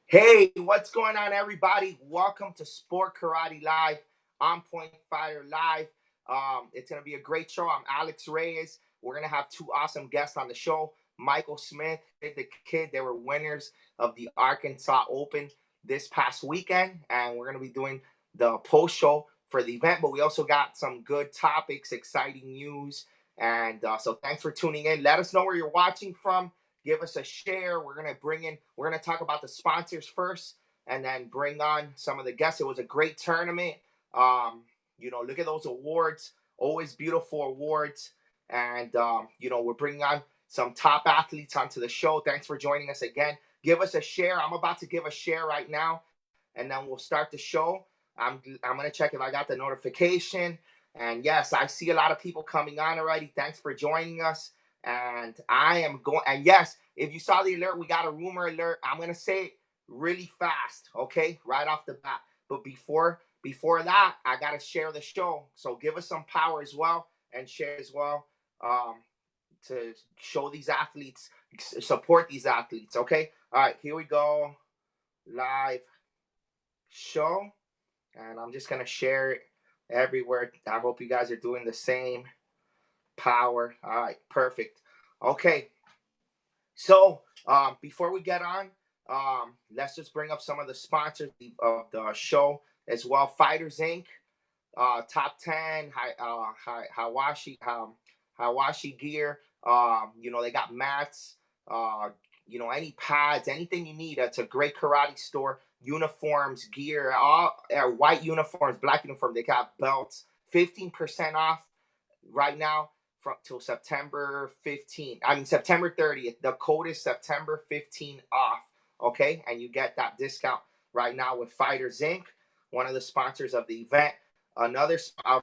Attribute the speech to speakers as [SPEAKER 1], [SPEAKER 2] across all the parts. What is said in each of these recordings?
[SPEAKER 1] Hey, what's going on, everybody? Welcome to Sport Karate Live, On Point Fighter Live. It's going to be a great show. I'm Alex Reyes. We're going to have two awesome guests on the show. Michael Smith, the kid, they were winners of the Arkansas Open this past weekend, and we're going to be doing the post show for the event. But we also got some good topics, exciting news, and so thanks for tuning in. Let us know where you're watching from. Give us a share. We're gonna talk about the sponsors first, and then bring on some of the guests. It was a great tournament. Look at those awards. Always beautiful awards, and we're bringing on some top athletes onto the show. Thanks for joining us again. Give us a share. I'm about to give a share right now, and then we'll start the show. I'm gonna check if I got the notification. And yes, I see a lot of people coming on already. Thanks for joining us. And I am going. And yes, if you saw the alert, we got a rumor alert. I'm gonna say it really fast, okay, right off the bat. But before that, I gotta share the show. So give us some power as well and share as well, um, to show these athletes, support these athletes. Okay. All right, here we go. Live show, and I'm just gonna share it everywhere. I hope you guys are doing the same. Power. All right, perfect. Okay, so before we get on, let's just bring up some of the sponsors of the show as well. Fighters Inc., Top 10, Hawashi Gear. They got mats, any pads, anything you need. It's a great karate store. Uniforms, gear, all white uniforms, black uniform. They got belts. 15% off right now from till September 15th. I mean September 30th. The code is September 15 off. Okay, and you get that discount right now with Fighters Inc., one of the sponsors of the event. Another of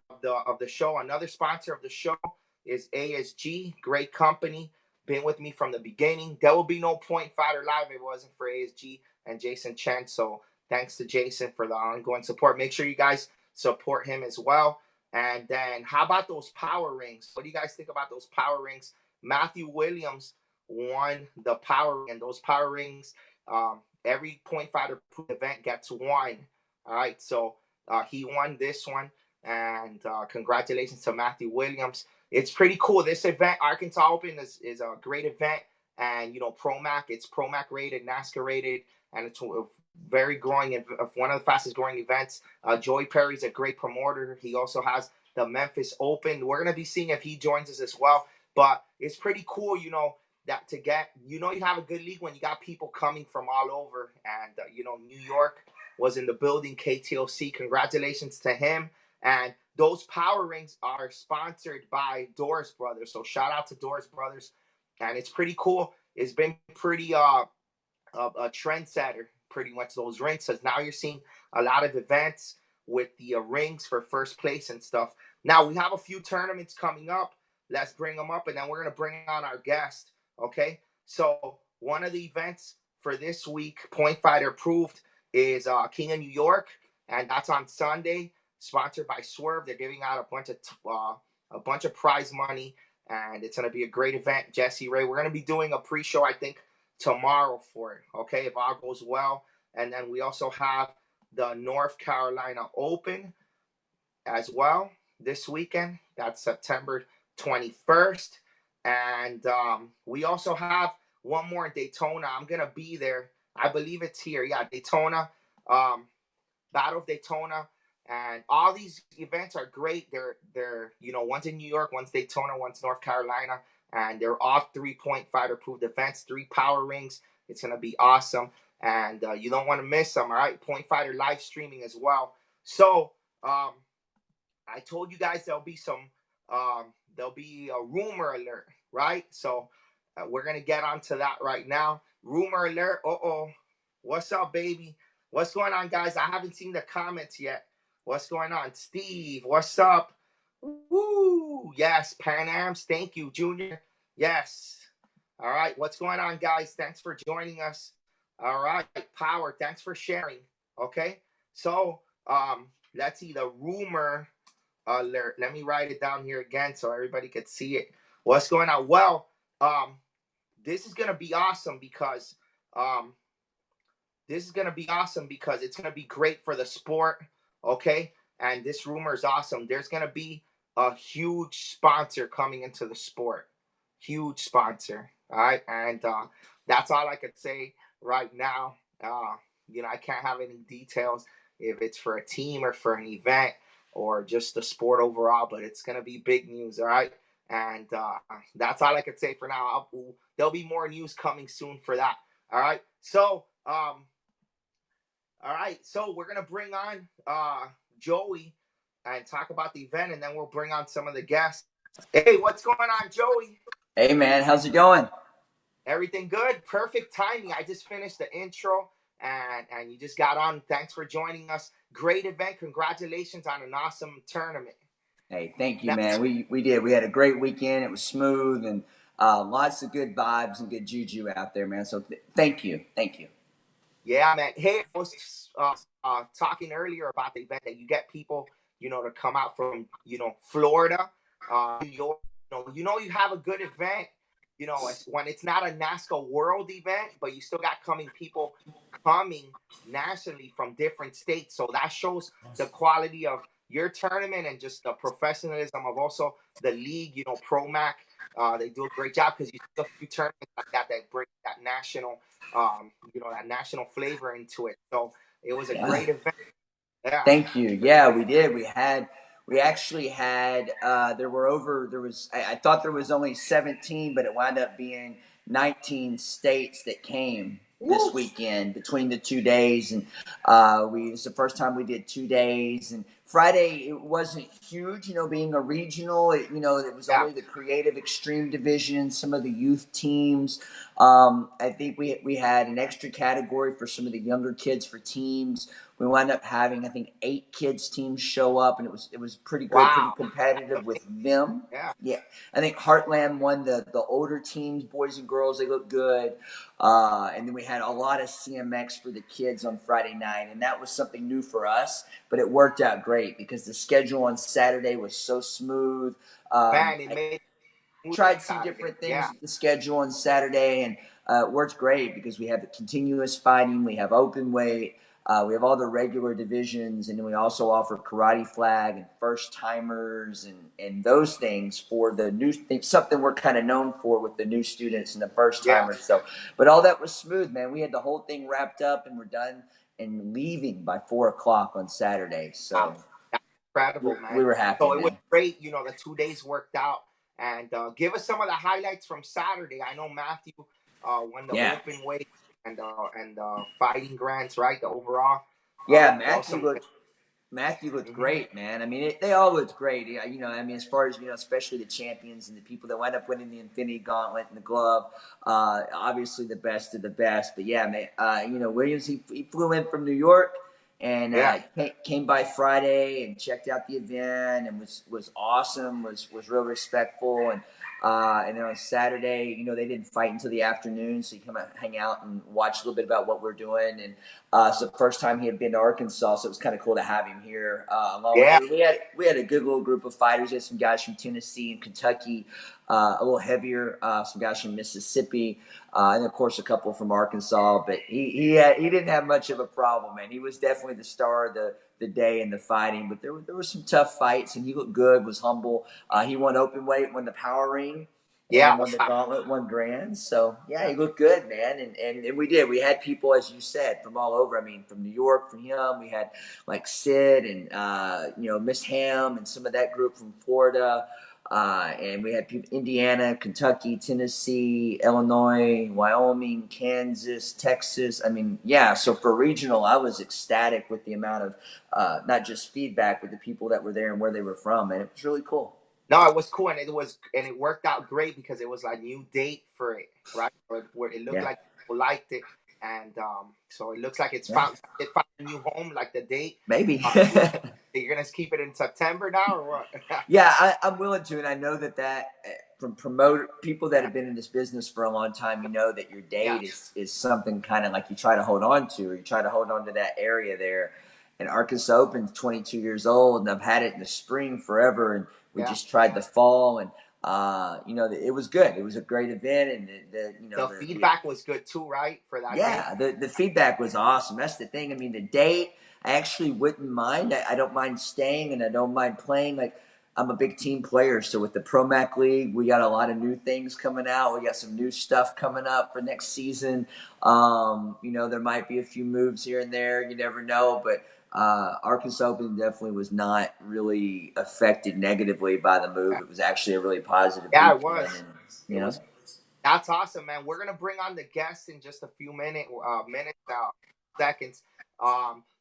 [SPEAKER 1] the show. Another sponsor of the show is ASG. Great company. Been with me from the beginning. There will be no Point Fighter Live if it wasn't for ASG and Jason Chen. So thanks to Jason for the ongoing support. Make sure you guys support him as well. And then how about those power rings? What do you guys think about those power rings? Matthew Williams won the power ring, and those power rings, every Point Fighter event gets one. All right, so he won this one, and congratulations to Matthew Williams. It's pretty cool. This event, Arkansas Open, is a great event, and Promac, it's Promac rated, NASCAR rated, and it's very growing, one of the fastest growing events. Joey Perry's a great promoter. He also has the Memphis Open. We're gonna be seeing if he joins us as well. But it's pretty cool, that to get, you have a good league when you got people coming from all over. And New York was in the building. KTOC, congratulations to him. And those power rings are sponsored by Doris Brothers. So shout out to Doris Brothers. And it's pretty cool. It's been pretty a trendsetter, pretty much, those rings, because now you're seeing a lot of events with the rings for first place and stuff. Now we have a few tournaments coming up. Let's bring them up, and then we're gonna bring on our guest. Okay, so one of the events for this week, Point Fighter approved, is King of New York, and that's on Sunday. Sponsored by Swerve. They're giving out a bunch of prize money, and it's gonna be a great event. Jesse Ray, we're gonna be doing a pre-show, I think, tomorrow for it, okay, if all goes well. And then we also have the North Carolina Open as well this weekend. That's September 21st. And we also have one more in Daytona. I'm going to be there. I believe it's here. Yeah, Daytona, Battle of Daytona. And all these events are great. They're one's in New York, one's Daytona, one's North Carolina, and they're all 3-point fighter approved events, 3 power rings. It's gonna be awesome, and you don't want to miss them. All right, Point Fighter live streaming as well. So I told you guys there'll be a rumor alert, right? So we're gonna get onto that right now. Rumor alert. What's up, baby? What's going on, guys? I haven't seen the comments yet. What's going on? Steve, what's up? Woo! Yes, Pan Am's. Thank you, Junior. Yes. All right. What's going on, guys? Thanks for joining us. All right. Power, thanks for sharing. Okay. So, let's see the rumor alert. Let me write it down here again so everybody could see it. What's going on? Well, this is going to be awesome because this is gonna be awesome because it's gonna be great for the sport. Okay, and this rumor is awesome. There's gonna be a huge sponsor coming into the sport, huge sponsor. All right, and that's all I could say right now. I can't have any details if it's for a team or for an event or just the sport overall, but it's gonna be big news. All right, and that's all I could say for now. There'll be more news coming soon for that. All right, so all right, so we're gonna bring on Joey and talk about the event, and then we'll bring on some of the guests. Hey, what's going on, Joey?
[SPEAKER 2] Hey man, how's it going?
[SPEAKER 1] Everything good? Perfect timing. I just finished the intro, and you just got on. Thanks for joining us. Great event. Congratulations on an awesome tournament.
[SPEAKER 2] Hey, thank you,
[SPEAKER 1] Now,
[SPEAKER 2] man. We did. We had a great weekend. It was smooth and lots of good vibes and good juju out there, man. So thank you, thank you.
[SPEAKER 1] yeah, man. Hey, I was talking earlier about the event that you get people, to come out from, Florida, New York. You have a good event. When it's not a NASCAR World event, but you still got coming people coming nationally from different states. So that shows the quality of your tournament and just the professionalism of also the league. Promac, they do a great job because you see a few tournaments like that bring that national flavor into it. So it was a
[SPEAKER 2] Yeah.
[SPEAKER 1] great event. Yeah.
[SPEAKER 2] Thank you. Yeah, we did. We actually had, I thought there was only 17, but it wound up being 19 states that came this
[SPEAKER 1] Woo.
[SPEAKER 2] weekend between the 2 days. And it was the first time we did 2 days. And Friday, it wasn't huge, being a regional, it was
[SPEAKER 1] Yeah.
[SPEAKER 2] only the creative extreme division, some of the youth teams. I think we had an extra category for some of the younger kids for teams. We wound up having, I think, 8 kids teams show up, and it was pretty good, pretty
[SPEAKER 1] Wow.
[SPEAKER 2] competitive with them.
[SPEAKER 1] Yeah.
[SPEAKER 2] Yeah, I think Heartland won the older teams, boys and girls. They looked good, and then we had a lot of CMX for the kids on Friday night, and that was something new for us. But it worked out great because the schedule on Saturday was so smooth.
[SPEAKER 1] Man, it
[SPEAKER 2] I
[SPEAKER 1] made it smooth on
[SPEAKER 2] tried some
[SPEAKER 1] Saturday.
[SPEAKER 2] different things
[SPEAKER 1] Yeah.
[SPEAKER 2] with the schedule on Saturday, and it worked great because we have the continuous fighting, we have open weight, we have all the regular divisions, and then we also offer karate flag and first timers and those things for the new things, something we're kind of known for with the new students and the first
[SPEAKER 1] Yeah.
[SPEAKER 2] timers. So, but all that was smooth, man. We had the whole thing wrapped up and we're done and leaving by 4 o'clock on Saturday.
[SPEAKER 1] Wow.
[SPEAKER 2] So
[SPEAKER 1] That's incredible, man.
[SPEAKER 2] we were happy,
[SPEAKER 1] So it was
[SPEAKER 2] man.
[SPEAKER 1] great. The 2 days worked out. And give us some of the highlights from Saturday. I know Matthew won the
[SPEAKER 2] Yeah.
[SPEAKER 1] open weight and fighting grants, right? The overall.
[SPEAKER 2] Yeah,
[SPEAKER 1] That was some.
[SPEAKER 2] Matthew looked
[SPEAKER 1] Mhm.
[SPEAKER 2] great, man. I mean, they all looked great. Yeah, as far as especially the champions and the people that wind up winning the Infinity Gauntlet and the glove, obviously the best of the best. But yeah, man, Williams he flew in from New York and
[SPEAKER 1] Yeah.
[SPEAKER 2] came by Friday and checked out the event and was awesome. Was real respectful and then on Saturday, they didn't fight until the afternoon, so you come out, hang out, and watch a little bit about what we're doing. And it's the first time he had been to Arkansas, so it was kind of cool to have him here. Along with
[SPEAKER 1] Yeah.
[SPEAKER 2] we had a good little group of fighters. We had some guys from Tennessee and Kentucky, a little heavier. Some guys from Mississippi, and of course a couple from Arkansas. But he didn't have much of a problem, man. He was definitely the star of the day in the fighting. But there were some tough fights, and he looked good. Was humble. He won open weight, won the power ring,
[SPEAKER 1] Yeah.
[SPEAKER 2] and won the gauntlet, 1 grand. So yeah, he looked good, man. And we did. We had people, as you said, from all over. I mean, from New York, from him. We had like Sid and Miss Ham and some of that group from Florida. And we had people Indiana, Kentucky, Tennessee, Illinois, Wyoming, Kansas, Texas. I mean, yeah. So for regional, I was ecstatic with the amount of not just feedback, but the people that were there and where they were from, and it was really cool.
[SPEAKER 1] No, it was cool, and it worked out great because it was a new date for it, right? Where it looked
[SPEAKER 2] Yeah,
[SPEAKER 1] like people liked it, and so it looks like
[SPEAKER 2] yeah,
[SPEAKER 1] it found a new home, like the date.
[SPEAKER 2] maybe.
[SPEAKER 1] You you're gonna keep it in September now, or what?
[SPEAKER 2] Yeah, I'm willing to, and I know that from promoter people that have been in this business for a long time, that your
[SPEAKER 1] Yeah,
[SPEAKER 2] date is something kind of like you try to hold on to, or you try to hold on to that area there. And Arkansas Open's 22 years old, and I've had it in the spring forever, and we
[SPEAKER 1] yeah,
[SPEAKER 2] just tried the fall, and it was good. It was a great event, and
[SPEAKER 1] The feedback was good too, right? For that day.
[SPEAKER 2] yeah, the feedback was awesome. That's the thing. I mean, the date, I actually wouldn't mind. I don't mind staying, and I don't mind playing. Like, I'm a big team player, so with the Pro Mac League, we got a lot of new things coming out. We got some new stuff coming up for next season. There might be a few moves here and there. You never know, but Arkansas Open definitely was not really affected negatively by the move. It was actually a really positive
[SPEAKER 1] Yeah,
[SPEAKER 2] weekend.
[SPEAKER 1] it was.
[SPEAKER 2] And,
[SPEAKER 1] It was. That's awesome, man. We're gonna bring on the guests in just a few seconds.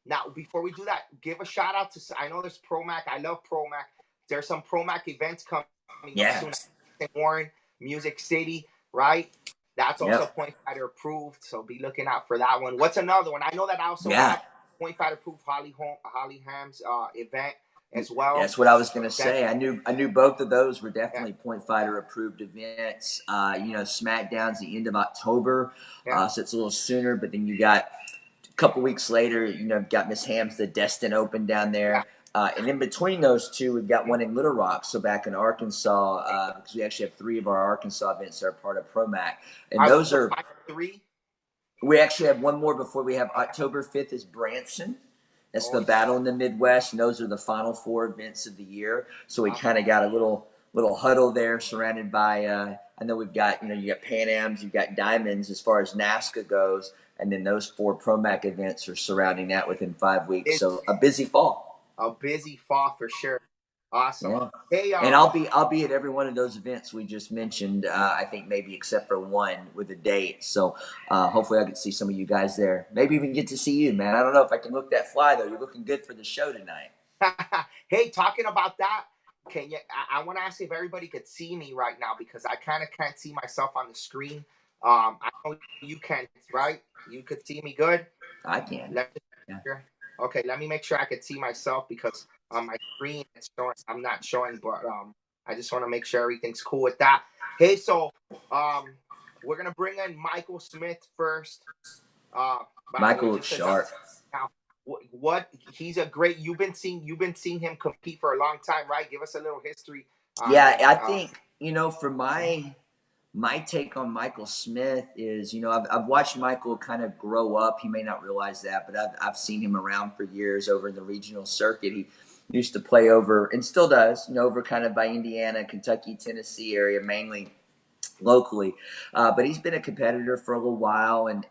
[SPEAKER 1] Now before we do that, give a shout out to. I know there's Pro Mac. I love Pro Mac. There's some Pro Mac events coming up soon. Warren, Music City, right? That's also Point Fighter approved, so be looking out for that one. What's another one? I know that I also have Point Fighter approved Holly Ham's event as well.
[SPEAKER 2] That's what I was going to say. I knew both of those were definitely Point Fighter approved events. SmackDown's the end of October, so it's a little sooner. But then you got a couple weeks later, got Miss Ham's the Destin Open down there. And in between those two, we've got one in Little Rock, so back in Arkansas, because we actually have 3 of our Arkansas events that are part of Pro Mac. And those are
[SPEAKER 1] 3.
[SPEAKER 2] We actually have one more before we have October 5th is Branson. That's the Battle in the Midwest, and those are the final 4 events of the year. So we kind of got a little huddle there, surrounded by. I know we've got you got Pan Ams, you've got Diamonds as far as NASCA goes, and then those 4 Pro Mac events are surrounding that within 5 weeks. So a busy fall.
[SPEAKER 1] A busy fall for sure. Awesome.
[SPEAKER 2] Yeah. Hey, and I'll be at every one of those events we just mentioned. I think maybe except for one with a date. So hopefully I can see some of you guys there. Maybe even get to see you, man. I don't know if I can look that fly though. You're looking good for the show tonight.
[SPEAKER 1] Hey, talking about that, can you? I want to ask if everybody could see me right now because I kind of can't see myself on the screen. I know you can, right? You could see me good.
[SPEAKER 2] I can.
[SPEAKER 1] Okay, let me make sure I could see myself because on my screen it's showing. I'm not showing, but I just want to make sure everything's cool with that. Hey, so we're gonna bring in Michael Smith first.
[SPEAKER 2] Michael looks sharp.
[SPEAKER 1] Now, what he's a great. You've been seeing him compete for a long time, right? Give us a little history.
[SPEAKER 2] I think for my take on Michael Smith is, I've watched Michael kind of grow up. He may not realize that, but I've seen him around for years over in the regional circuit. He used to play over, and still does, over kind of by Indiana, Kentucky, Tennessee area, mainly locally. But he's been a competitor for a little while and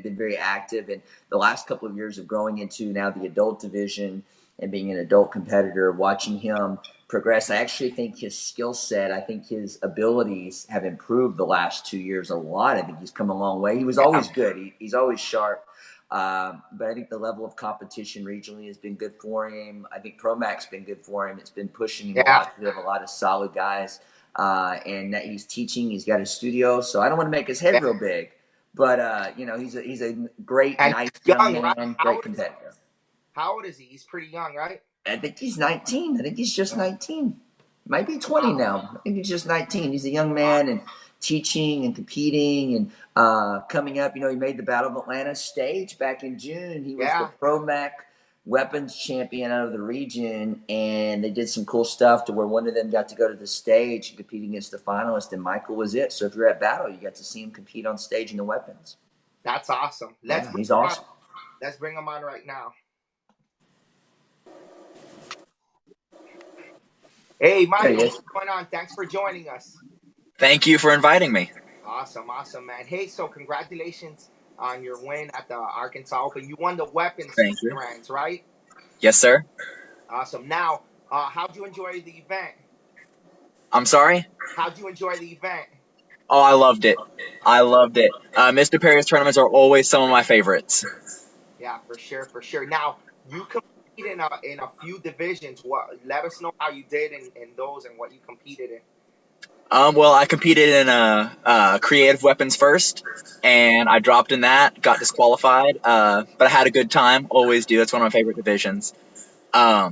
[SPEAKER 2] been very active. And the last couple of years of growing into now the adult division and being an adult competitor, watching him progress. I actually think his skill set, I think his abilities have improved the last 2 years a lot. I think he's come a long way. He was always good. He's always sharp. But I think the level of competition regionally has been good for him. I think Pro Mac's been good for him. It's been pushing him a lot. We have a lot of solid guys. And that he's teaching. He's got a studio. So I don't want to make his head real big. But, he's a great, nice young man, right? Great competitor.
[SPEAKER 1] How old is he? He's pretty young, right?
[SPEAKER 2] I think he's 19. I think he's just 19. Might be 20 now. I think he's just 19. He's a young man and teaching and competing and coming up. He made the Battle of Atlanta stage back in June. He was the Pro Mac weapons champion out of the region, and they did some cool stuff to where one of them got to go to the stage and compete against the finalist, and Michael was it. So if you're at Battle, you got to see him compete on stage in the weapons.
[SPEAKER 1] That's awesome.
[SPEAKER 2] He's awesome.
[SPEAKER 1] Let's bring him on right now. Hey, Michael, what's going on? Thanks for joining us.
[SPEAKER 3] Thank you for inviting me.
[SPEAKER 1] Awesome, man. Hey, so congratulations on your win at the Arkansas Open. You won the weapons rounds, right?
[SPEAKER 3] Yes, sir.
[SPEAKER 1] Awesome. Now, how'd you enjoy the event?
[SPEAKER 3] I'm sorry?
[SPEAKER 1] How'd you enjoy the event?
[SPEAKER 3] Oh, I loved it. Mr. Perry's tournaments are always some of my favorites.
[SPEAKER 1] Yeah, for sure. Now, you competed in a few divisions. Let us know how you did in those and what you competed in.
[SPEAKER 3] Well, I competed in creative weapons first, and I dropped in that, got disqualified, but I had a good time, always do. That's one of my favorite divisions. I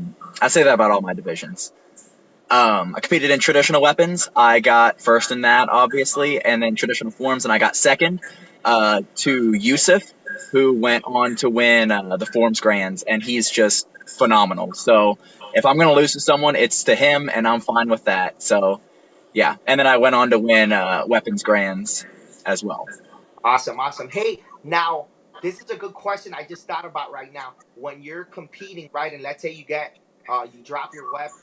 [SPEAKER 3] say that about all my divisions. I competed in traditional weapons. I got first in that, obviously, and then traditional forms, and I got second to Yusuf, who went on to win the Forms Grands, and he's just phenomenal. So if I'm going to lose to someone, it's to him, and I'm fine with that. So Yeah, and then I went on to win weapons grands as well.
[SPEAKER 1] Awesome, awesome. Hey, now this is a good question I just thought about right now. When you're competing, right, and let's say you drop your weapon,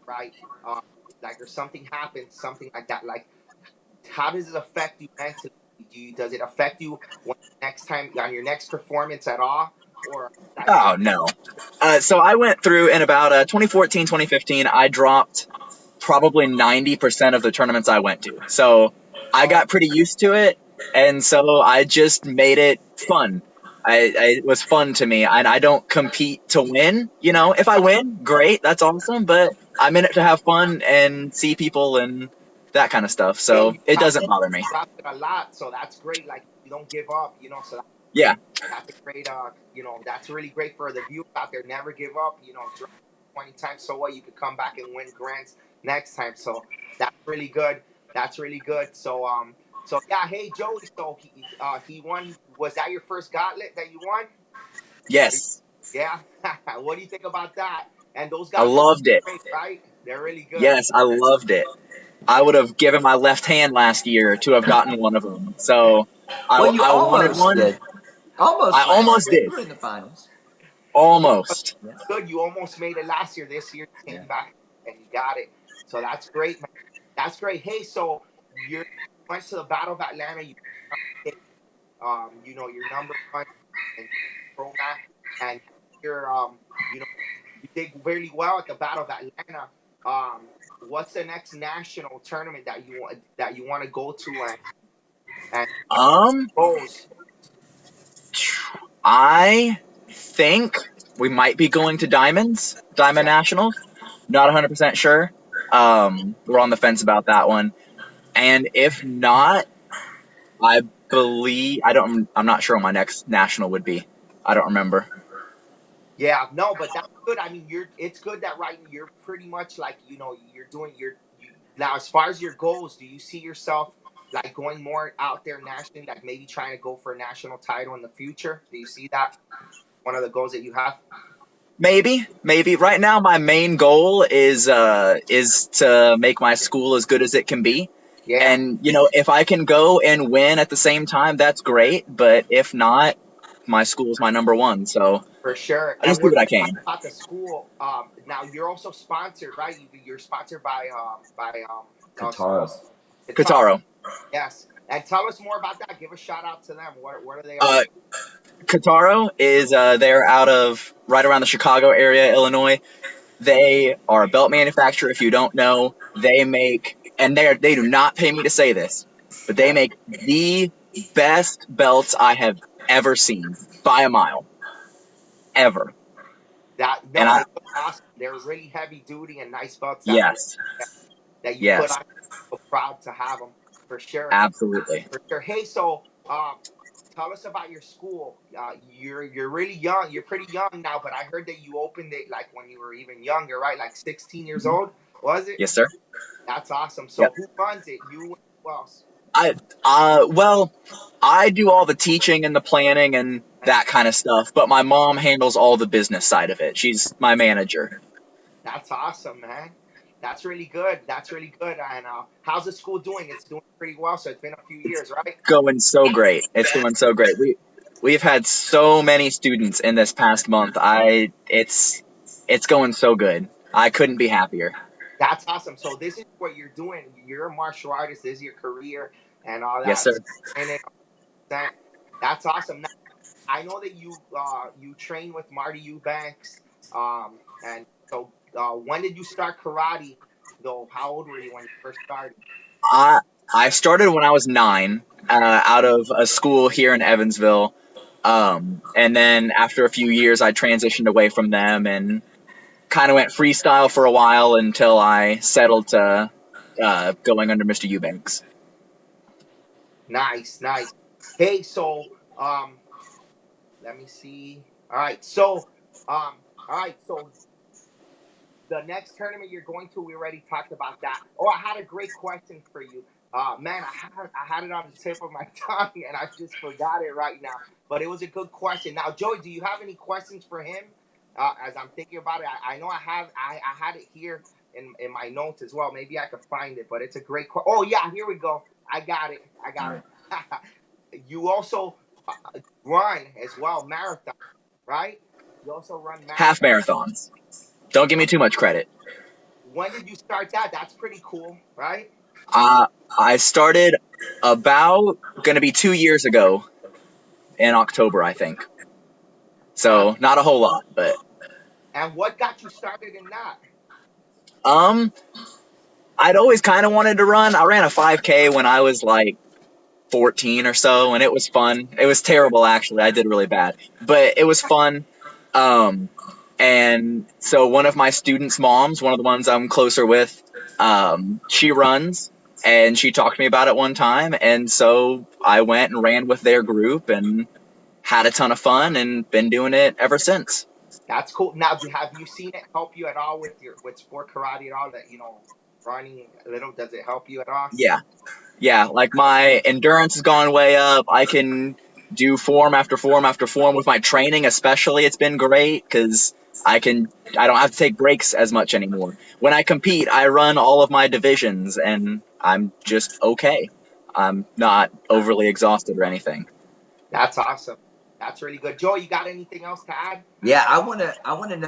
[SPEAKER 1] right, uh, like or something happens, something like that. Like, how does it affect you mentally? Does it affect you when next time on your next performance at all, or like,
[SPEAKER 3] Oh no. So I went through in about 2014, 2015. I dropped probably 90% of the tournaments I went to. So I
[SPEAKER 1] oh,
[SPEAKER 3] got pretty used to it, and so I just made it fun. It was fun to me. I don't compete to win. You know, if I win, great, that's awesome. But I'm in it to have fun and see people and that kind of stuff.
[SPEAKER 1] hey,
[SPEAKER 3] So it doesn't bother me.
[SPEAKER 1] dropped it a lot, so that's great. Like you don't give up, so
[SPEAKER 3] Yeah.
[SPEAKER 1] that's a great, that's really great for the viewers out there. Never give up, drop 20 times. So what? You could come back and win grants next time. So that's really good. That's really good. So yeah. Hey, Joey. So he won. Was that your first gauntlet that you won?
[SPEAKER 3] Yes.
[SPEAKER 1] Yeah. What do you think about that? And those
[SPEAKER 3] I
[SPEAKER 1] gauntlets
[SPEAKER 3] loved it.
[SPEAKER 1] are great, right? They're really good.
[SPEAKER 3] Yes, I loved it. I would have given my left hand last year to have gotten one of them. So
[SPEAKER 2] Well, you
[SPEAKER 3] I wanted
[SPEAKER 2] almost
[SPEAKER 3] one.
[SPEAKER 2] did. Almost
[SPEAKER 3] I
[SPEAKER 2] last
[SPEAKER 3] almost
[SPEAKER 2] year. You
[SPEAKER 3] did.
[SPEAKER 2] were in the finals.
[SPEAKER 1] Yeah,
[SPEAKER 3] Almost.
[SPEAKER 2] Yeah.
[SPEAKER 1] good. You almost made it last year. This year you
[SPEAKER 2] Yeah.
[SPEAKER 1] came back and you got it. So that's great, man. That's great. Hey, so you went to the Battle of Atlanta. You're number one and pro match, and you're you did really well at the Battle of Atlanta. What's the next national tournament that you want to go to and
[SPEAKER 3] Um,
[SPEAKER 1] goals?
[SPEAKER 3] I think we might be going to Diamond
[SPEAKER 1] Yeah,
[SPEAKER 3] Nationals. Not 100% sure. We're on the fence about that one. And if not, I believe I'm not sure what my next national would be. I don't remember.
[SPEAKER 1] yeah, no, but that's good. I mean, it's good that right you're pretty much like you're doing now as far as your goals. Do you see yourself like going more out there nationally, like maybe trying to go for a national title in the future? Do you see that one of the goals that you have?
[SPEAKER 3] Maybe. Right now, my main goal is to make my school as good as it can be.
[SPEAKER 1] Yeah,
[SPEAKER 3] And if I can go and win at the same time, that's great. But if not, my school's my number one. So
[SPEAKER 1] for sure.
[SPEAKER 3] I
[SPEAKER 1] And
[SPEAKER 3] just do
[SPEAKER 1] we're
[SPEAKER 3] what I
[SPEAKER 1] talking
[SPEAKER 3] can.
[SPEAKER 1] about the school. Now you're also sponsored, right? You're sponsored
[SPEAKER 2] Kataro.
[SPEAKER 1] Guitar.
[SPEAKER 3] Kataro.
[SPEAKER 1] Yes. And tell us more about that. Give a shout out to them. What are they
[SPEAKER 3] Uh,
[SPEAKER 1] offering?
[SPEAKER 3] Kataro is they're out of right around the Chicago area, Illinois. They are a belt manufacturer. If you don't know, they make, and they do not pay me to say this, but they make the best belts I have ever seen by a mile, ever.
[SPEAKER 1] That
[SPEAKER 3] And
[SPEAKER 1] no, they look awesome. They're really heavy duty and nice belts
[SPEAKER 3] yes,
[SPEAKER 1] that you put
[SPEAKER 3] yes,
[SPEAKER 1] on. So proud to have them for sure.
[SPEAKER 3] absolutely.
[SPEAKER 1] For sure. Hey, so tell us about your school. You're really young. You're pretty young now, but I heard that you opened it like when you were even younger, right? Like 16 years
[SPEAKER 3] Mhm.
[SPEAKER 1] old, was it?
[SPEAKER 3] Yes, sir.
[SPEAKER 1] That's awesome. So
[SPEAKER 3] Yep.
[SPEAKER 1] who runs it? You and who else?
[SPEAKER 3] Well, I do all the teaching and the planning and that kind of stuff, but my mom handles all the business side of it. She's my manager.
[SPEAKER 1] That's awesome, man. That's really good. That's really good. And how's the school doing? It's doing pretty well. So it's been a few years, right?
[SPEAKER 3] Going so great. It's going so great. We've had so many students in this past month. It's going so good. I couldn't be happier.
[SPEAKER 1] That's awesome. So this is what you're doing. You're a martial artist. This is your career and all
[SPEAKER 3] Yes,
[SPEAKER 1] that.
[SPEAKER 3] sir.
[SPEAKER 1] So, and that's awesome. Now, I know that you train with Marty Eubanks. And so when did you start karate? Though, how old were you when you first started?
[SPEAKER 3] I I started when I was 9, out of a school here in Evansville. And then after a few years, I transitioned away from them and kind of went freestyle for a while until I settled to going under Mr. Eubanks.
[SPEAKER 1] Nice, nice. Hey, so let me see. All right. So the next tournament you're going to, we already talked about that. Oh, I had a great question for you. Man, I had it on the tip of my tongue and I just forgot it right now. But it was a good question. Now, Joey, do you have any questions for him? As I'm thinking about it, I know I had it here. in my notes as well. Maybe I could find it, but it's a great. Oh yeah, here we go. I got it.
[SPEAKER 2] All right.
[SPEAKER 1] You also run as well, marathon, right? You also run
[SPEAKER 3] Half
[SPEAKER 1] marathon.
[SPEAKER 3] marathons. Don't give me too much credit.
[SPEAKER 1] When did you start that? That's pretty cool, right?
[SPEAKER 3] I started about gonna be 2 years ago in October, I think. So
[SPEAKER 1] That's
[SPEAKER 3] not a whole lot, but
[SPEAKER 1] and what got you started in that?
[SPEAKER 3] um, I'd always kind of wanted to run. I ran a 5K when I was like 14 or so, and it was fun. It was terrible, actually. I did really bad, but it was fun. Um, and so one of my students' moms, one of the ones I'm closer with, she runs, and she talked to me about it one time, and so I went and ran with their group and had a ton of fun and been doing it ever since.
[SPEAKER 1] That's cool. Now, have you seen it help you at all with sport karate at all? That running a little. Does it help you at all?
[SPEAKER 3] Yeah, yeah, like my endurance has gone way up. I can do form after form after form with my training, especially. It's been great because I don't have to take breaks as much anymore. When I compete, I run all of my divisions and I'm just okay. I'm not overly exhausted or anything.
[SPEAKER 1] That's awesome. That's really good. Joe, you got anything else to add?
[SPEAKER 2] Yeah, I wanna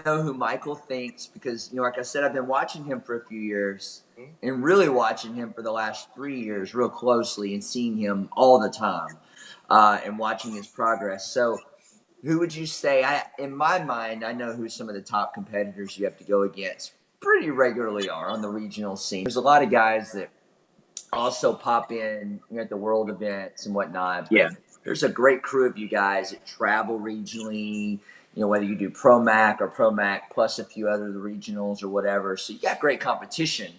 [SPEAKER 2] know who Michael thinks because like I said, I've been watching him for a few years
[SPEAKER 1] Hmm?
[SPEAKER 2] and really watching him for the last 3 years real closely and seeing him all the time and watching his progress. So, who would you say? In my mind, I know who some of the top competitors you have to go against pretty regularly are on the regional scene. There's a lot of guys that also pop in at the world events and whatnot.
[SPEAKER 3] Yeah,
[SPEAKER 2] But there's a great crew of you guys that travel regionally. Whether you do Pro Mac or Pro Mac plus a few other regionals or whatever. So you got great competition.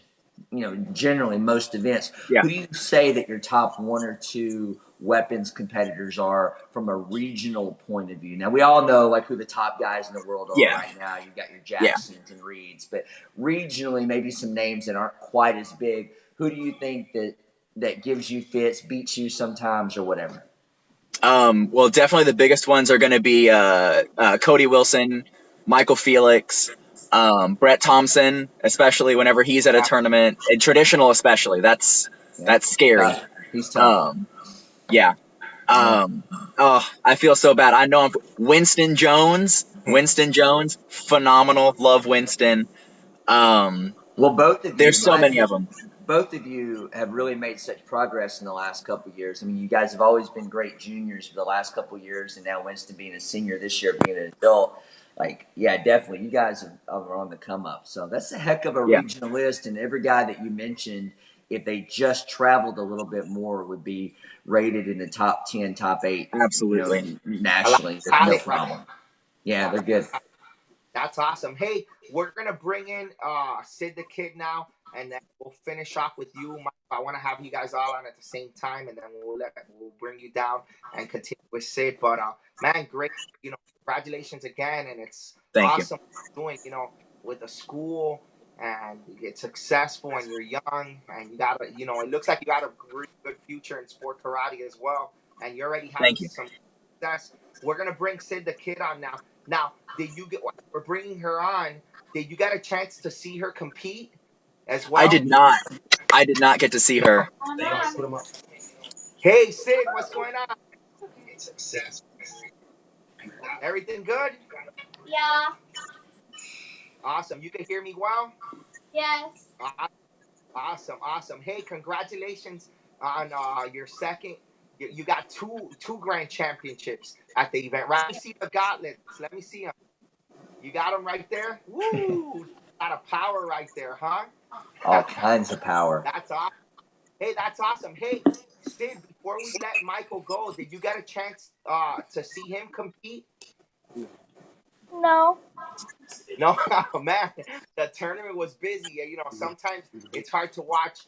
[SPEAKER 2] Generally most events.
[SPEAKER 3] yeah,
[SPEAKER 2] Who do you say that your top one or two weapons competitors are from a regional point of view? Now we all know like who the top guys in the world are
[SPEAKER 3] yeah,
[SPEAKER 2] right now. You've got your
[SPEAKER 3] yeah.
[SPEAKER 2] Jacksons and Reeds, but regionally maybe some names that aren't quite as big. Who do you think that gives you fits, beats you sometimes, or whatever?
[SPEAKER 3] Well, definitely the biggest ones are going to be Cody Wilson, Michael Felix, Brett Thompson, especially whenever he's at a
[SPEAKER 1] Yeah,
[SPEAKER 3] tournament, and traditional especially.
[SPEAKER 2] Yeah,
[SPEAKER 3] That's scary.
[SPEAKER 2] tough. He's tough.
[SPEAKER 3] Um, yeah.
[SPEAKER 2] Yeah.
[SPEAKER 3] Oh, I feel so bad. I know Winston Jones. Winston Jones, phenomenal. Love Winston. Um,
[SPEAKER 2] Well, both of you,
[SPEAKER 3] there's
[SPEAKER 2] in
[SPEAKER 3] so
[SPEAKER 2] my
[SPEAKER 3] many of
[SPEAKER 2] opinion,
[SPEAKER 3] them.
[SPEAKER 2] both of you have really made such progress in the last couple of years. I mean, you guys have always been great juniors for the last couple of years, and now Winston being a senior this year, being an adult. Like, yeah, definitely, you guys are on the come up. So that's a heck of a
[SPEAKER 3] Yeah,
[SPEAKER 2] regionalist, and every guy that you mentioned, if they just traveled a little bit more, would be rated in the top 10, top eight,
[SPEAKER 3] absolutely.
[SPEAKER 1] a lot
[SPEAKER 2] nationally.
[SPEAKER 1] of
[SPEAKER 2] There's no
[SPEAKER 1] talent, right?
[SPEAKER 2] problem. Yeah,
[SPEAKER 1] Yeah,
[SPEAKER 2] they're good.
[SPEAKER 1] that's awesome. Hey, we're gonna bring in Sid the Kid now, and then we'll finish off with you, Mike. I want to have you guys all on at the same time, and then we'll bring you down and continue with Sid. But man, great, congratulations again, and it's
[SPEAKER 3] Thank you.
[SPEAKER 1] awesome doing, with the school and you get successful and you're young and you got it looks like you got a really good future in sport karate as well, and you're already having
[SPEAKER 3] Thank you.
[SPEAKER 1] some success. We're gonna bring Sid the Kid on now. Now, we're bringing her on. Did you get a chance to see her compete as
[SPEAKER 3] I
[SPEAKER 1] well?
[SPEAKER 3] did not. I did not get to see her.
[SPEAKER 1] Hey, Sid, what's going on? Everything good?
[SPEAKER 4] Yeah.
[SPEAKER 1] Awesome. You can hear me well?
[SPEAKER 4] Yes.
[SPEAKER 1] Awesome, awesome. Hey, congratulations on your second. You got two grand championships at the event. Right? Let me see the gauntlets. Let me see them. You got them right there. Woo! Got a power right there, huh?
[SPEAKER 2] All kinds of power.
[SPEAKER 1] That's awesome. Hey, that's awesome. Hey, Sid, before we let Michael go, did you get a chance to see him compete?
[SPEAKER 4] No.
[SPEAKER 1] No, man, the tournament was busy. Sometimes it's hard to watch,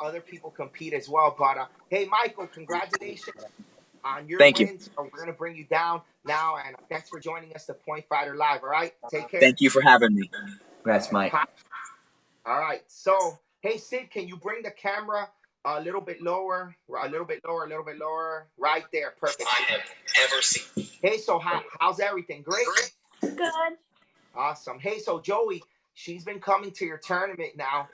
[SPEAKER 1] other people compete as well. But hey, Michael, congratulations on your
[SPEAKER 3] Thank you.
[SPEAKER 1] wins. We're gonna bring you down now, and thanks for joining us, the Point Fighter Live. All right, take care.
[SPEAKER 3] Thank you for having me.
[SPEAKER 2] Congrats, Mike.
[SPEAKER 1] All right. So, hey, Sid, can you bring the camera a little bit lower, a little bit lower, a little bit lower? Right there, perfect. I have ever seen. Hey, so how's everything? Great.
[SPEAKER 4] Good.
[SPEAKER 1] Awesome. Hey, so Joey, she's been coming to your tournament now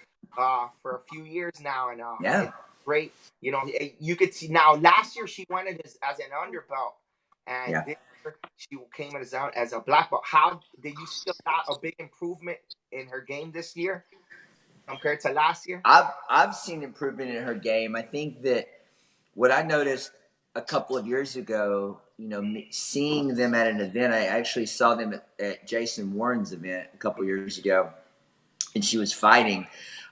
[SPEAKER 1] for a few years now, and
[SPEAKER 2] Yeah.
[SPEAKER 1] it's great. You know, you could see now. Last year she went in as an underbelt, and
[SPEAKER 2] Yeah.
[SPEAKER 1] this year she came in as a black belt. How did you see a big improvement in her game this year compared to last year?
[SPEAKER 2] I've seen improvement in her game. I think that what I noticed a couple of years ago, seeing them at an event, I actually saw them at Jason Warren's event a couple of years ago, and she was fighting,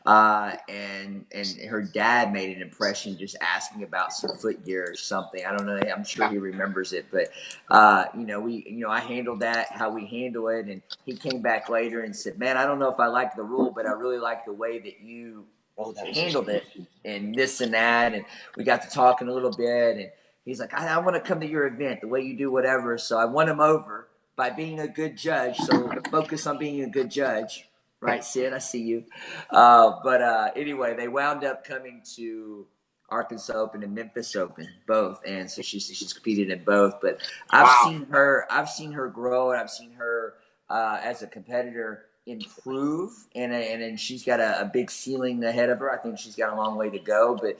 [SPEAKER 2] and her dad made an impression just asking about some footgear or something. I don't know. I'm sure he remembers it, but I handled that how we handle it, and he came back later and said, "Man, I don't know if I like the rule, but I really like the way that you handled it and this and that." And we got to talking a little bit, and he's like, I want to come to your event, the way you do whatever. So I won him over by being a good judge. So focus on being a good judge. Right, Sid, I see you. But anyway, they wound up coming to Arkansas Open and Memphis Open, both, and so she's competed in both. But I've seen her grow, and I've seen her as a competitor improve, and she's got a big ceiling ahead of her. I think she's got a long way to go, but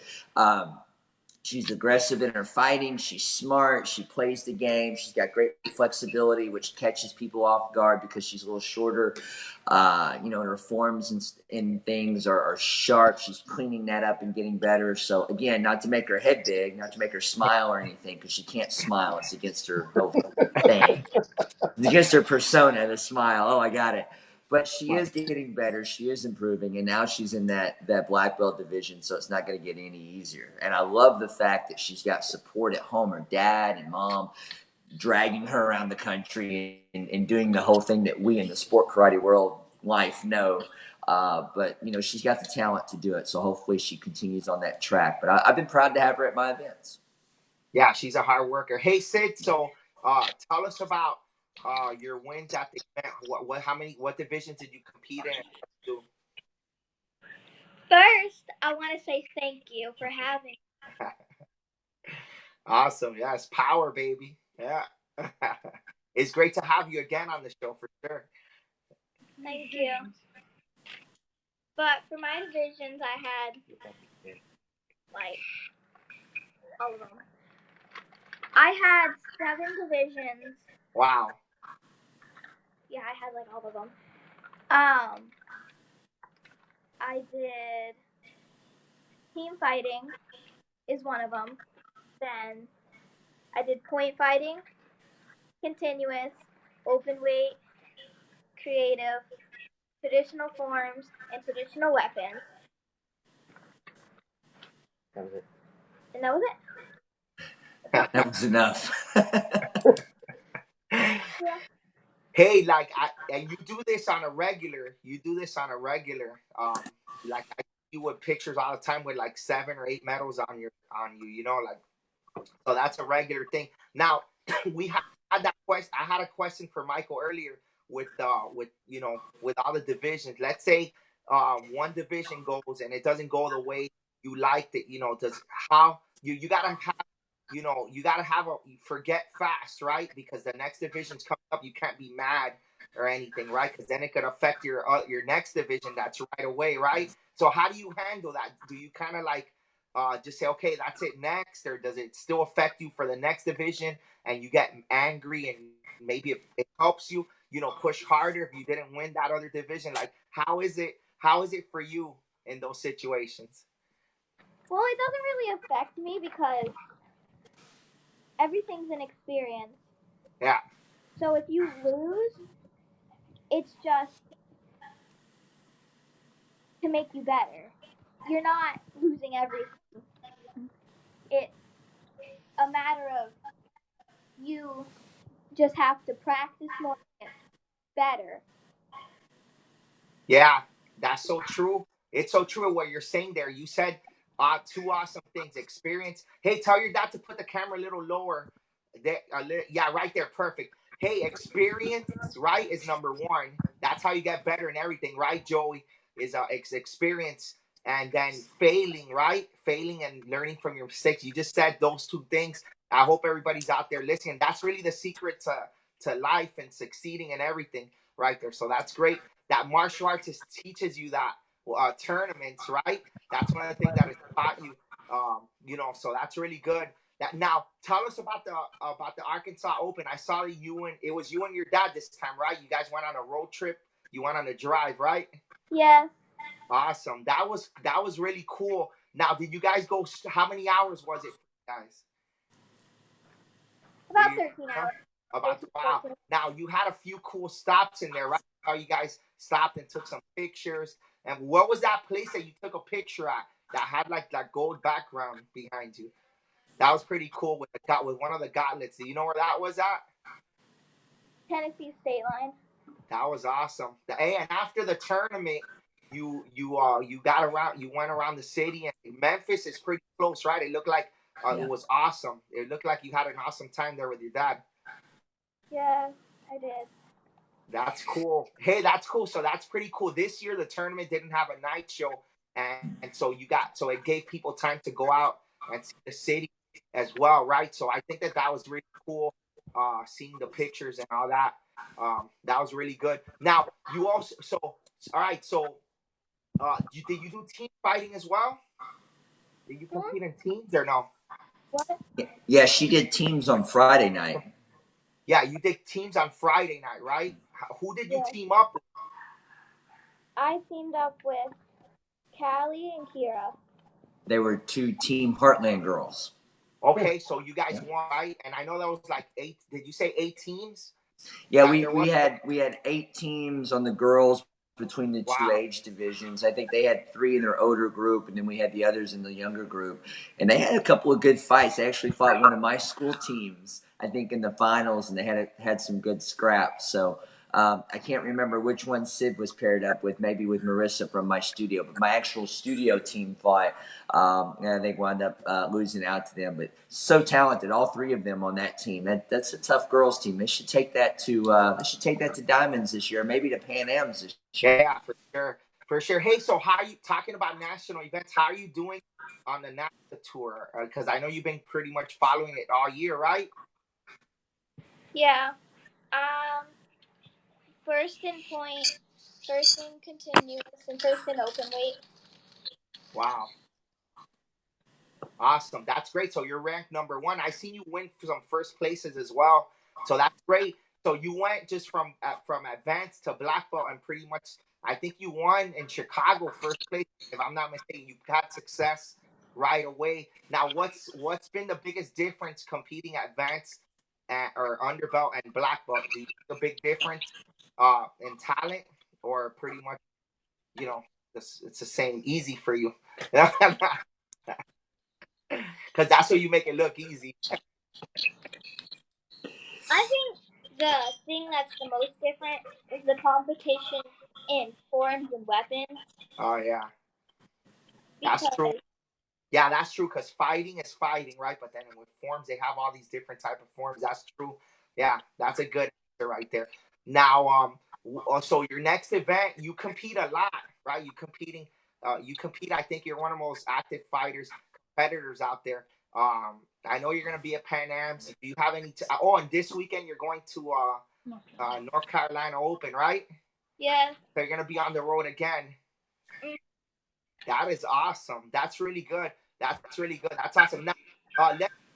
[SPEAKER 2] she's aggressive in her fighting. She's smart. She plays the game. She's got great flexibility, which catches people off guard because she's a little shorter. And her forms and things are sharp. She's cleaning that up and getting better. So, again, not to make her head big, not to make her smile or anything, because she can't smile. It's against her whole thing. It's against her persona, the smile. Oh, I got it. But she is getting better. She is improving, and now she's in that black belt division, so it's not going to get any easier. And I love the fact that she's got support at home, her dad and mom dragging her around the country and doing the whole thing that we in the sport karate world life know. But she's got the talent to do it, so hopefully she continues on that track. But I've been proud to have her at my events.
[SPEAKER 1] Yeah, she's a hard worker. Hey, Sid, so tell us about your wins at the event. What divisions did you compete in?
[SPEAKER 4] First, I want to say thank you for having me.
[SPEAKER 1] Awesome. Yes, power, baby. Yeah. It's great to have you again on the show for sure.
[SPEAKER 4] Thank you. But for my divisions, I had like all of them. I had 7 divisions.
[SPEAKER 1] Wow.
[SPEAKER 4] Yeah, I had like all of them. I did team fighting is one of them. Then I did point fighting, continuous, open weight, creative, traditional forms, and traditional weapons.
[SPEAKER 1] That was it.
[SPEAKER 4] And that was it.
[SPEAKER 2] That was enough.
[SPEAKER 4] Yeah.
[SPEAKER 1] Hey, and you do this on a regular. Like I see you with pictures all the time with like 7 or 8 medals on you. So that's a regular thing. Now we had that question. I had a question for Michael earlier with with all the divisions. Let's say one division goes and it doesn't go the way you liked it. Does how you gotta have. You got to forget fast, right? Because the next division's coming up. You can't be mad or anything, right? Because then it could affect your next division. That's right away, right? So how do you handle that? Do you kind of like just say, okay, that's it next, or does it still affect you for the next division and you get angry and maybe it helps you, push harder if you didn't win that other division? Like, how is it for you in those situations?
[SPEAKER 4] Well, it doesn't really affect me because everything's an experience.
[SPEAKER 1] Yeah.
[SPEAKER 4] So if you lose, it's just to make you better. You're not losing everything. It's a matter of you just have to practice more and get better.
[SPEAKER 1] Yeah, that's so true. It's so true what you're saying there. You said 2 awesome things. Experience. Hey, tell your dad to put the camera a little lower. Yeah, right there. Perfect. Hey, experience, right, is number 1. That's how you get better in everything, right, Joey? Is experience. And then failing, right? Failing and learning from your mistakes. You just said those 2 things. I hope everybody's out there listening. That's really the secret to life and succeeding and everything. right there. So that's great. That martial arts teaches you that tournaments, right? That's one of the things that it's taught you. You know, so that's really good. That now tell us about the Arkansas Open. I saw that it was you and your dad this time, right? You guys went on a road trip. You went on a drive, right?
[SPEAKER 4] Yes.
[SPEAKER 1] Awesome. That was really cool. Now, did you guys go? How many hours was it, guys?
[SPEAKER 4] About 13 hours.
[SPEAKER 1] About wow. Now you had a few cool stops in there, right? How you guys stopped and took some pictures. And what was that place that you took a picture at that had like that gold background behind you? That was pretty cool with one of the gauntlets. Do you know where that was at?
[SPEAKER 4] Tennessee state line.
[SPEAKER 1] That was awesome. And after the tournament, you got around. You went around the city, and Memphis is pretty close, right? It looked like it was awesome. It looked like you had an awesome time there with your dad.
[SPEAKER 4] Yeah, I did.
[SPEAKER 1] That's cool. Hey, that's cool. So that's pretty cool. This year the tournament didn't have a night show, and so it gave people time to go out and see the city as well, right? So I think that was really cool. Seeing the pictures and all that. That was really good. Now you also all right. So did you do team fighting as well? Did you compete in teams or no?
[SPEAKER 4] What?
[SPEAKER 2] Yeah, she did teams on Friday night.
[SPEAKER 1] Yeah, you did teams on Friday night, right? Who did you team up with?
[SPEAKER 4] I teamed up with Callie and Kira.
[SPEAKER 2] They were two Team Heartland girls.
[SPEAKER 1] Okay, so you guys won, right? And I know that was like 8. Did you say 8 teams?
[SPEAKER 2] Yeah, we had 8 teams on the girls between the two age divisions. I think they had 3 in their older group, and then we had the others in the younger group. And they had a couple of good fights. They actually fought one of my school teams, I think, in the finals, and they had some good scraps. So I can't remember which one Sid was paired up with, maybe with Marissa from my studio. But my actual studio team fought, and I think wound up losing out to them. But so talented, all 3 of them on that team. That's a tough girls team. They should take that to Diamonds this year, maybe to Pan Am's this year.
[SPEAKER 1] Yeah, for sure. For sure. Hey, so how are you talking about national events? How are you doing on the NAFTA tour? Because I know you've been pretty much following it all year, right?
[SPEAKER 4] Yeah. First in point, first in continuous, and first in open weight.
[SPEAKER 1] Wow. Awesome. That's great. So you're ranked number 1. I seen you win some first places as well. So that's great. So you went just from advanced to black belt, and pretty much I think you won in Chicago first place. If I'm not mistaken, you had success right away. Now, what's been the biggest difference competing at advanced or underbelt and black belt? Do you see a big difference in talent, or pretty much, you know, it's the same, easy for you? Because that's how you make it look easy.
[SPEAKER 4] I think the thing that's the most different is the competition in forms and weapons.
[SPEAKER 1] Oh, yeah. That's true. Yeah, that's true, because fighting is fighting, right? But then with forms, they have all these different type of forms. That's true. Yeah, that's a good answer right there. Now, so your next event, you compete a lot, right? You compete. I think you're one of the most active competitors out there. I know you're going to be at Pan Am's. Do you have any? And this weekend you're going to North Carolina Open, right?
[SPEAKER 4] Yeah.
[SPEAKER 1] So you're going to be on the road again. That is awesome. That's really good. That's really good. That's awesome. Now,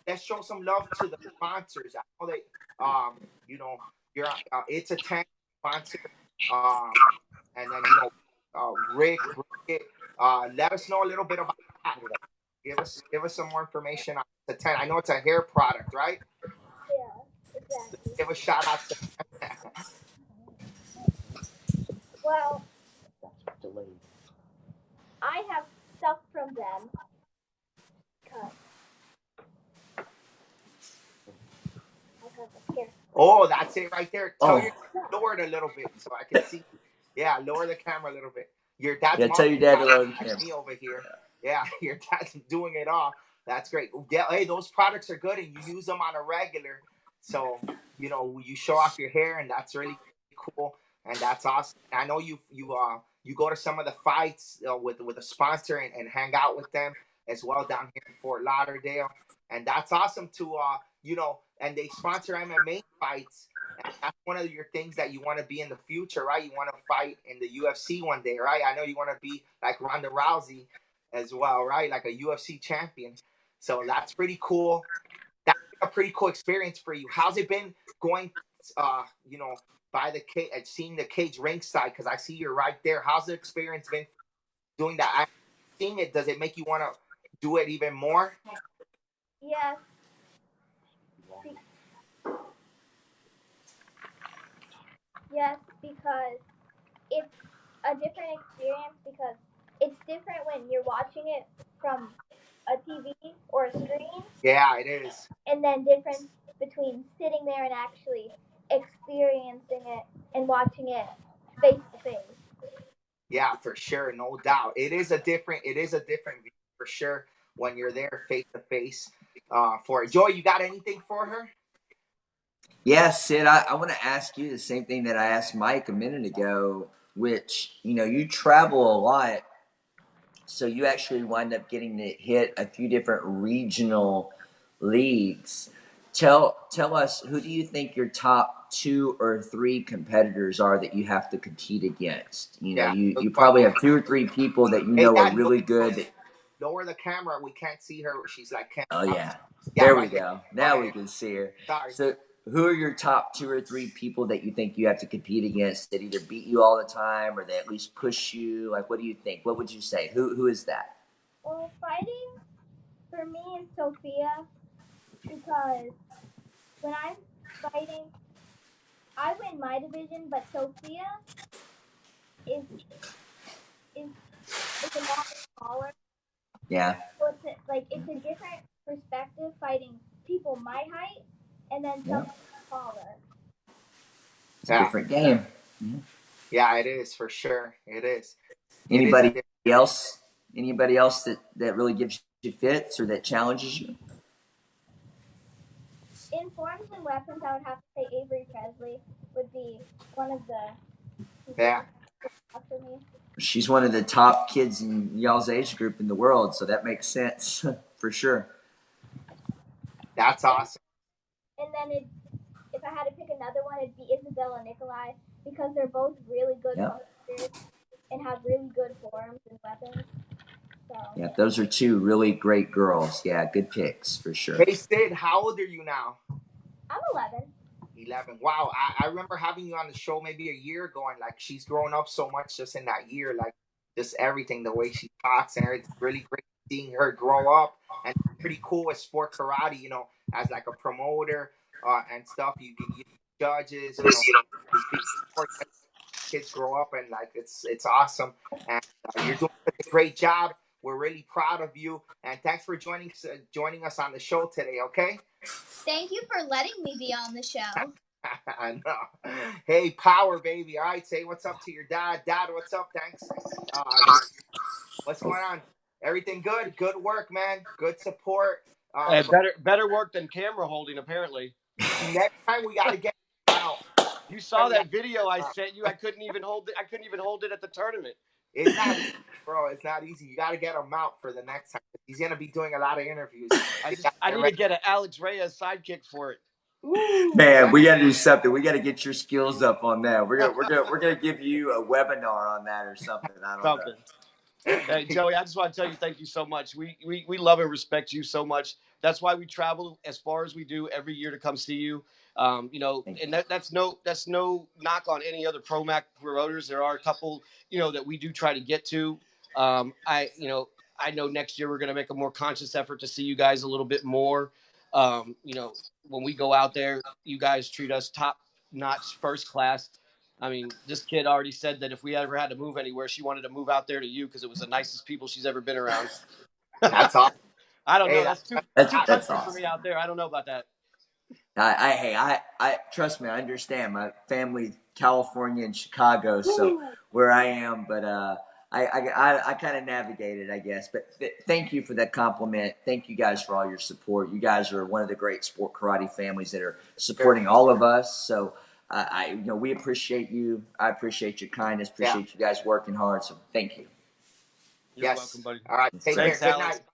[SPEAKER 1] let's show some love to the sponsors. I know that you're It's a Tank sponsor, and then Rick. Let us know a little bit about that. Give us some more information on the 10. I know it's a hair product, right?
[SPEAKER 4] Yeah, exactly.
[SPEAKER 1] Give a shout out to.
[SPEAKER 4] Well, I have stuff from them.
[SPEAKER 1] Oh, that's it right there. Tell your lower it a little bit so I can see. Yeah, lower the camera a little bit. Your dad's
[SPEAKER 2] tell your dad to lower the camera.
[SPEAKER 1] Me over here. Yeah, your dad's doing it all. That's great. Yeah, hey, those products are good, and you use them on a regular. So you show off your hair, and that's really cool, and that's awesome. I know you go to some of the fights with a sponsor and hang out with them as well down here in Fort Lauderdale, and that's awesome to and they sponsor MMA fights, that's one of your things that you want to be in the future, right? You want to fight in the UFC one day, right? I know you want to be like Ronda Rousey as well, right? Like a UFC champion. So that's pretty cool. That's a pretty cool experience for you. How's it been going, you know, by the cage, seeing the cage ringside? Because I see you're right there. How's the experience been doing that? I seeing it. Does it make you want to do it even more?
[SPEAKER 4] Yes. Yes, because it's a different experience because it's different when you're watching it from a TV or a screen,
[SPEAKER 1] Yeah, it is.
[SPEAKER 4] and then difference between sitting there and actually experiencing it and watching it face to face.
[SPEAKER 1] Yeah, for sure, no doubt. It is a different view for sure when you're there face to face. For it. Joy, you got anything for her?
[SPEAKER 2] Yeah, Sid, I want to ask you the same thing that I asked Mike a minute ago, which, you travel a lot, so you actually wind up getting to hit a few different regional leagues. Tell us, who do you think your top 2 or 3 competitors are that you have to compete against?
[SPEAKER 1] Yeah,
[SPEAKER 2] You probably have 2 or 3 people that
[SPEAKER 1] Hey,
[SPEAKER 2] are
[SPEAKER 1] Dad,
[SPEAKER 2] really good.
[SPEAKER 1] lower the camera. We can't see her. She's like, can't.
[SPEAKER 2] Oh yeah,
[SPEAKER 1] Yeah,
[SPEAKER 2] there we
[SPEAKER 1] right there.
[SPEAKER 2] go.
[SPEAKER 1] Go
[SPEAKER 2] Now we
[SPEAKER 1] ahead.
[SPEAKER 2] can see her.
[SPEAKER 1] Sorry.
[SPEAKER 2] So, who are your top 2 or 3 people that you think you have to compete against that either beat you all the time or they at least push you? Like, what do you think? What would you say? Who is that?
[SPEAKER 4] Well, fighting for me is Sophia because when I'm fighting, I win my division, but Sophia is is a lot smaller.
[SPEAKER 2] Yeah,
[SPEAKER 4] So it's a different perspective fighting people my height and then
[SPEAKER 2] yeah,
[SPEAKER 4] someone taller.
[SPEAKER 2] it's a
[SPEAKER 1] Yeah,
[SPEAKER 2] different game.
[SPEAKER 1] yeah, it is for sure. It is. It is a
[SPEAKER 2] Anybody
[SPEAKER 1] different.
[SPEAKER 2] else? Anybody else that really gives you fits or that challenges you?
[SPEAKER 4] In forms and weapons, I would have to say Avery Presley would be one of the people
[SPEAKER 1] Yeah,
[SPEAKER 4] who stood for me.
[SPEAKER 2] She's one of the top kids in y'all's age group in the world, so that makes sense for sure.
[SPEAKER 1] that's awesome.
[SPEAKER 4] And then if I had to pick another one, it'd be Isabella Nikolai because they're both really good
[SPEAKER 2] Yeah.
[SPEAKER 4] fighters and have really good forms and weapons. So
[SPEAKER 2] Yeah, those are 2 really great girls. Yeah, good picks for sure.
[SPEAKER 1] Hey, Sid, how old are you now?
[SPEAKER 4] I'm 11.
[SPEAKER 1] 11. Wow, I remember having you on the show maybe a year ago, and like she's grown up so much just in that year, like just everything, the way she talks and everything. Really great seeing her grow up, and pretty cool with sport karate. As like a promoter and stuff. You judges, kids grow up, and like it's awesome, and you're doing such a great job. We're really proud of you, and thanks for joining us on the show today. Okay.
[SPEAKER 4] Thank you for letting me be on the show.
[SPEAKER 1] I know. Hey, power, baby. All right, say what's up to your dad. Dad, what's up? Thanks. What's going on? Everything good? Good work, man. Good support.
[SPEAKER 5] Better work than camera holding, apparently.
[SPEAKER 1] Next time we gotta get out.
[SPEAKER 5] You saw that video I sent you. I couldn't even hold it. I couldn't even hold it at the tournament.
[SPEAKER 1] It's not easy, bro. It's not easy. You gotta get him out for the next time. He's gonna be doing a lot of interviews.
[SPEAKER 5] I need to get an Alex Reyes sidekick for it.
[SPEAKER 1] Ooh,
[SPEAKER 2] Man, we got to do something. We got to get your skills up on that. We're gonna give you a webinar on that or something. I don't know.
[SPEAKER 5] Hey, Joey, I just want to tell you thank you so much. We love and respect you so much. That's why we travel as far as we do every year to come see you. And that's no knock on any other Promac promoters. There are a couple, that we do try to get to. I know next year we're going to make a more conscious effort to see you guys a little bit more. When we go out there, you guys treat us top notch, first class. I mean, this kid already said that if we ever had to move anywhere, she wanted to move out there to you because it was the nicest people she's ever been around.
[SPEAKER 1] That's awesome.
[SPEAKER 5] I don't know.
[SPEAKER 2] That's
[SPEAKER 5] country
[SPEAKER 2] awesome.
[SPEAKER 5] for me out there. I don't know about that.
[SPEAKER 2] I trust me. I understand. My family, California and Chicago, so where I am, but I kind of navigated, I guess. But thank you for that compliment. Thank you guys for all your support. You guys are one of the great sport karate families that are supporting all of us. So we appreciate you. I appreciate your kindness. Appreciate you guys working hard. So thank you.
[SPEAKER 5] You're welcome, buddy.
[SPEAKER 1] All right. Take
[SPEAKER 5] Thanks,
[SPEAKER 1] care. Good
[SPEAKER 5] Alex.
[SPEAKER 1] night.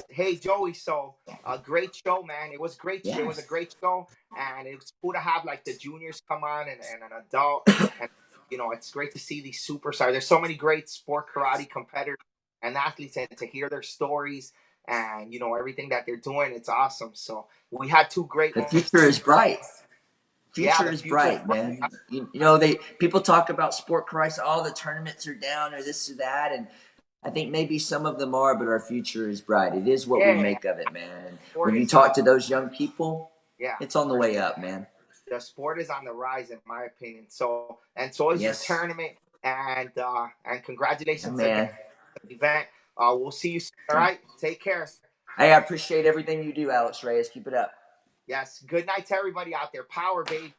[SPEAKER 1] Hey Joey, so a great show, man. It was great. It was a
[SPEAKER 2] Yes.
[SPEAKER 1] great show, and it was cool to have like the juniors come on and an adult, and it's great to see these superstars. There's so many great sport karate competitors and athletes, and to hear their stories and everything that they're doing, it's awesome. So we had two great
[SPEAKER 2] The
[SPEAKER 1] ones.
[SPEAKER 2] future is bright.
[SPEAKER 1] Yeah,
[SPEAKER 2] Future
[SPEAKER 1] the
[SPEAKER 2] is
[SPEAKER 1] future is
[SPEAKER 2] bright, man. People talk about sport Christ, all the tournaments are down or this or that, and I think maybe some of them are, but our future is bright. It is what we
[SPEAKER 1] yeah.
[SPEAKER 2] make of it, man.
[SPEAKER 1] Sport
[SPEAKER 2] When you
[SPEAKER 1] is
[SPEAKER 2] talk to those young people,
[SPEAKER 1] yeah.
[SPEAKER 2] it's on the way up, man.
[SPEAKER 1] The sport is on the rise, in my opinion. And so is your
[SPEAKER 2] Yes,
[SPEAKER 1] tournament, and
[SPEAKER 2] yeah,
[SPEAKER 1] congratulations again
[SPEAKER 2] man.
[SPEAKER 1] on the event. We'll see you soon. All right, take care.
[SPEAKER 2] Hey, I appreciate everything you do, Alex Reyes. Keep it up.
[SPEAKER 1] Yes, good night to everybody out there. Power, babe.